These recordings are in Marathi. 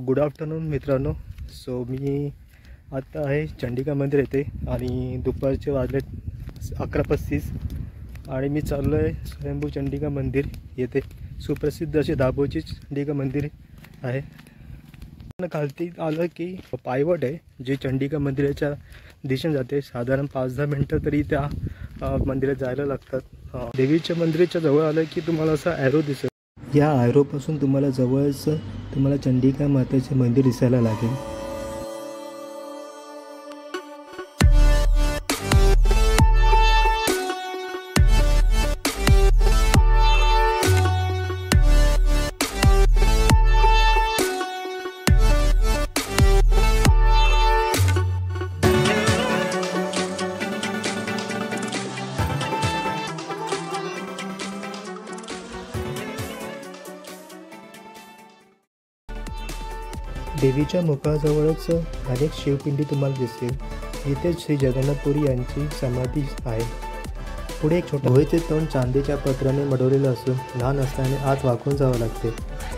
गुड आफ्टरनून मित्रांनो. सो मी आता आहे चंडिका मंदिर येथे आणि दुपारचे वाजले 11:35 आणि मी चाललो आहे स्वयंभू चंडिका मंदिर येथे. सुप्रसिद्ध असे दाभोळची चंडिका मंदिर आहे. खालती आलं की पायवट आहे जे चंडिका मंदिराच्या दिशेने जाते. साधारण 5-10 मिनटं तरी त्या मंदिरात जायला लागतात. देवीच्या मंदिराच्या जवळ आलं की तुम्हाला असा ॲरो दिसेल. या ॲरोपासून तुम्हाला जवळच तुम्हाला चंडिका मातेचे मंदिर दिसायला लागेल. देवीच्या मुखाजवळच अनेक शिवपिंडी तुम्हाला दिसतील. इथे श्री जगन्नाथपुरी यांची समाधी आहे. पुढे एक छोटा गुहेचे तोंड चांदीच्या पत्राने मडवलेलं असून लहान असल्याने आत वाकून जावं लागते.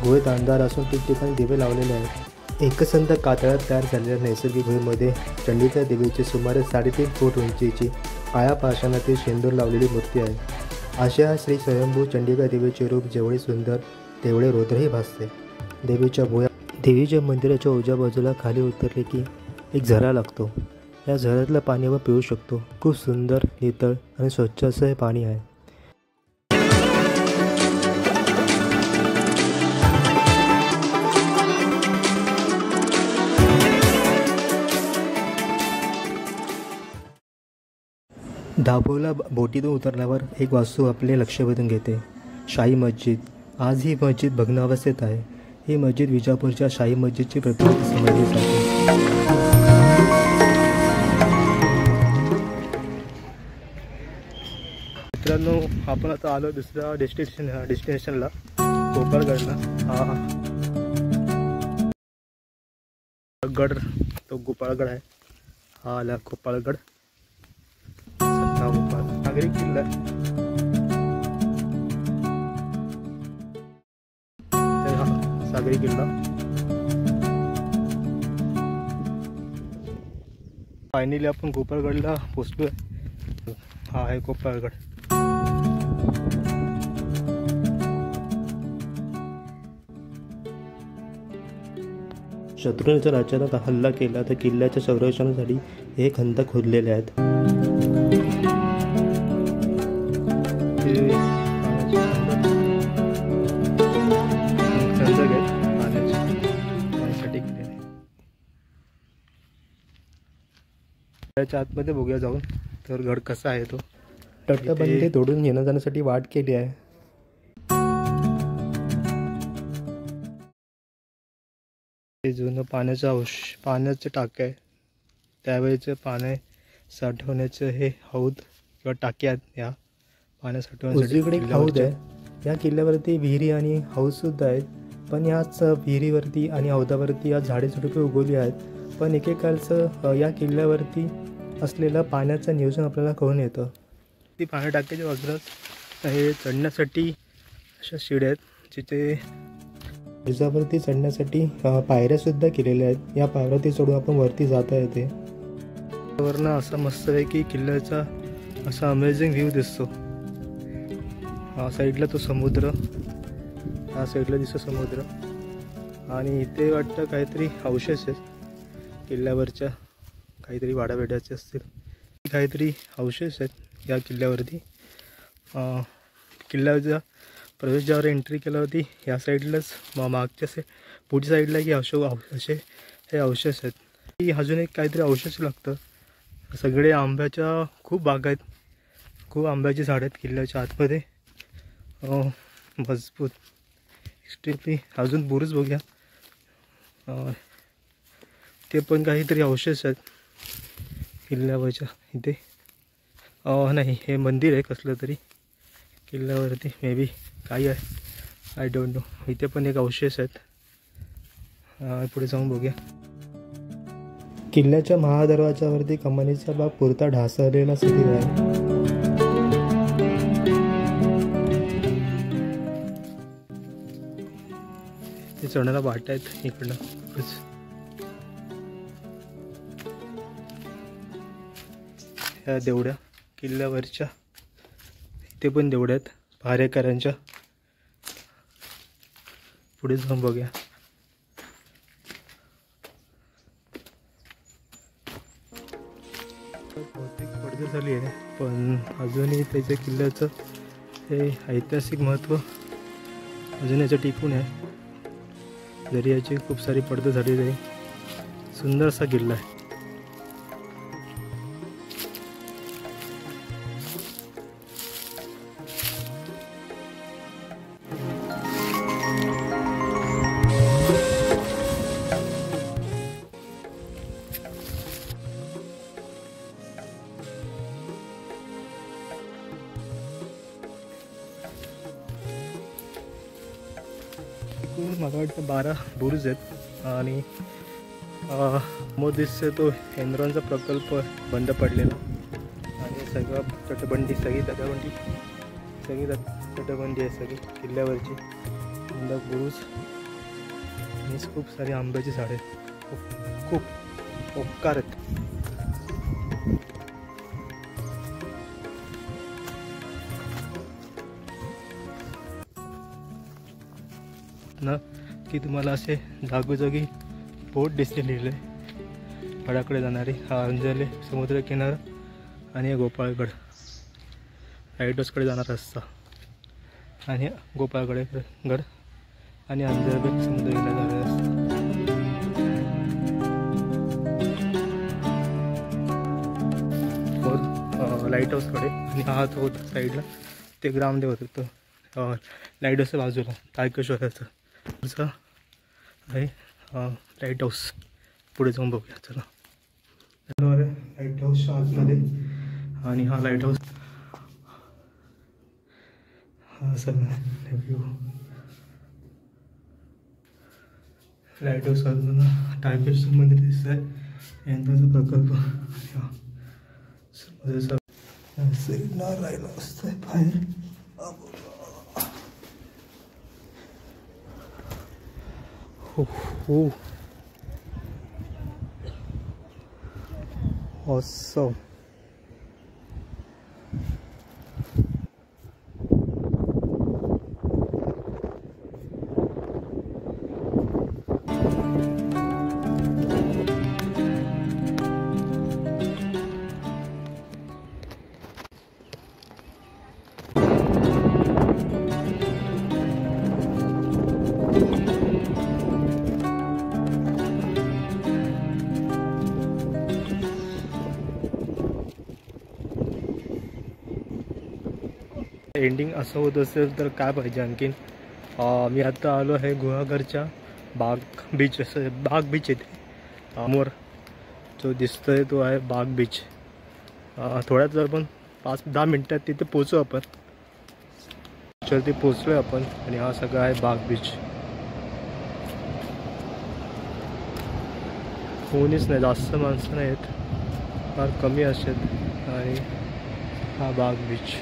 गुहेत अंधार असून ठिकठिकाणी दिवे लावलेले आहेत. एकसंध कातळात तयार झालेल्या नैसर्गिक गुहेमध्ये चंडिका देवीची सुमारे 3.5 फूट उंचीची पायापाषाणातील शेंदूर लावलेली मूर्ती आहे. अशा श्री स्वयंभू चंडिका देवीचे रूप जेवढे सुंदर तेवढे रौद्रही भासते. देवीच्या मंदिराच्या उजव्या बाजूला खाली उतरले की एक झरा लागतो. या झऱ्यातलं पाणी आपण पिऊ शकतो. खूप सुंदर, नितळ आणि स्वच्छ असं हे पाणी आहे. दाभोळला बोटीतून उतरल्यावर एक वास्तू आपले लक्ष वेधून घेते. शाही मस्जिद. आज ही मस्जिद भग्नावस्थेत आहे. ही मस्जिद विजापूरच्या शाही मस्जिदची प्रतिनिधी समजली जाते. मित्रांनो, आपण आता आलो दुसऱ्या डेस्टिनेशनला गोपाळगडला. गड तो गोपाळगड आहे. हा आला गोपाळगड. नागरिक किल्ला सागरी किल्ला. फायनली आपण गोपाळगडला पोचलोय. हा आहे गोपाळगड. शत्रूने जर अचानक हल्ला केला तर किल्ल्याच्या संरक्षणासाठी हे खंद खोदलेले आहेत. त्याच्या आतमध्ये बघूया जाऊन तर गड कसा आहे तो. तटबंदी तोडून येण्या जाण्यासाठी वाट केली आहे. हे जुनं पाण्याचं टाक आहे. त्यावेळेचं पाणी साठवण्याचं हे हौद किंवा टाक्या आहेत. या पाण्या साठवण्यासाठी उजवीकडे एक हौद आहे. या किल्ल्यावरती विहिरी आणि हौद सुद्धा आहेत. पण याच विहिरीवरती आणि हौदावरती या झाडे झुडपे उगवली आहेत. पण एकेकाळचं या किल्ल्यावरती असलेलं पाण्याचं नियोजन आपल्याला कळून येतं. ती पाणी टाक्याच्या बाजूलाच हे चढण्यासाठी अशा शिड्या आहेत जिथे विजावरती चढण्यासाठी पायऱ्यासुद्धा केलेल्या आहेत. या पायऱ्यावरती चढून आपण वरती जाता येते. वरनं असा मस्तपैकी किल्ल्याचा असा अमेझिंग व्ह्यू दिसतो. हा साईडला तो समुद्र, हा साईडला दिसतो समुद्र आणि इथे वाटतं काहीतरी अवशेष आहेत. किल्ल्यावरच्या काहीतरी वाडावेड्याचे असतील, काहीतरी अवशेष आहेत या किल्ल्यावरती. किल्ल्याच्या प्रवेशद्वार एंट्री केल्यावरती या साईडलाच मागच्या पुढच्या साईडला की असे हे अवशेष आहेत. अजून एक काहीतरी अवशेष लागतं. सगळे आंब्याच्या खूप बागा आहेत. खूप आंब्याची झाडं आहेत किल्ल्याच्या आतमध्ये. मजबूत एक्स्ट्रीमली. अजून बुरुज बघूया. ते पण काहीतरी अवशेष आहेत किल्ल्यावरच्या इथे. नाही, हे मंदिर आहे कसलं तरी किल्ल्यावरती, मे बी काय आहे, आय डोंट नो. इथे पण एक अवशेष आहेत. पुढे जाऊन बघूया. किल्ल्याच्या महादरवाजावरती कमानीचा भाग पुरता ढासळलेला स्थितीत आहे. ते चढणारा वाटा आहेत इकडनं. ह्या देवड्या किल्ल्यावरच्या, इथे पण देवड्या आहेत पहारेकरांच्या. पुढे जाऊन बघूया. बहुतेक पडझड झाली आहे, पण अजूनही त्याच्या किल्ल्याचं हे ऐतिहासिक महत्त्व अजून याचं टिकून आहे. जरी याची खूप सारी पडझड झाली तरी सुंदर असा किल्ला आहे. मला वाटतं 12 बुरुज आहेत आणि मोदीचा तो इंद्रांचा प्रकल्प बंद पडलेला आणि सगळं तटबंदी सगळी तटबंदी आहे सगळी किल्ल्यावरची. बुरुज आणि खूप सारी आंब्याची झाडे, खूप ओंकार आहेत. ना की तुम्हाला असे जागोजागी बोट दिसते लिहिले गडाकडे जाणारी. हा अंजले समुद्रकिनारा आणि गोपाळगड लाईट हाऊसकडे जाणार रस्ता आणि गोपाळगड गड आणि अंजरगड समुद्रकिनारा जाणारा रस्ता. लाईट हाऊसकडे आणि हा तो होता साईडला ते ग्रामदेव होतं तो लाईट हाऊसच्या बाजूला तारकेश्वराचं आहे लाईट हाऊस. पुढे जाऊन बघूया चला. लाईट हाऊसच्या आतमध्ये आणि हा लाईट हाऊस हा सगळा व्ह्यू. लाईट हाऊस तारकेश्वर मंदिर दिसत आहे, यंत्राचा प्रकल्प राहिला असतंय बाहेर. Oh, awesome. एंडिंग असं होत असेल तर काय पाहिजे आणखीन. मी आता आलो आहे गुहागरच्या बाग बीच, असं बाग बीच येते समोर जो दिसतोय तो आहे बाग बीच. थोड्याच जर पण 5-10 मिनटात तिथे पोचू आपण. चल ते पोचलोय आपण आणि हा सगळा आहे बाग बीच. कोणीच नाही, जास्त माणसं नाहीत, फार कमी असतात आणि हा बाग बीच.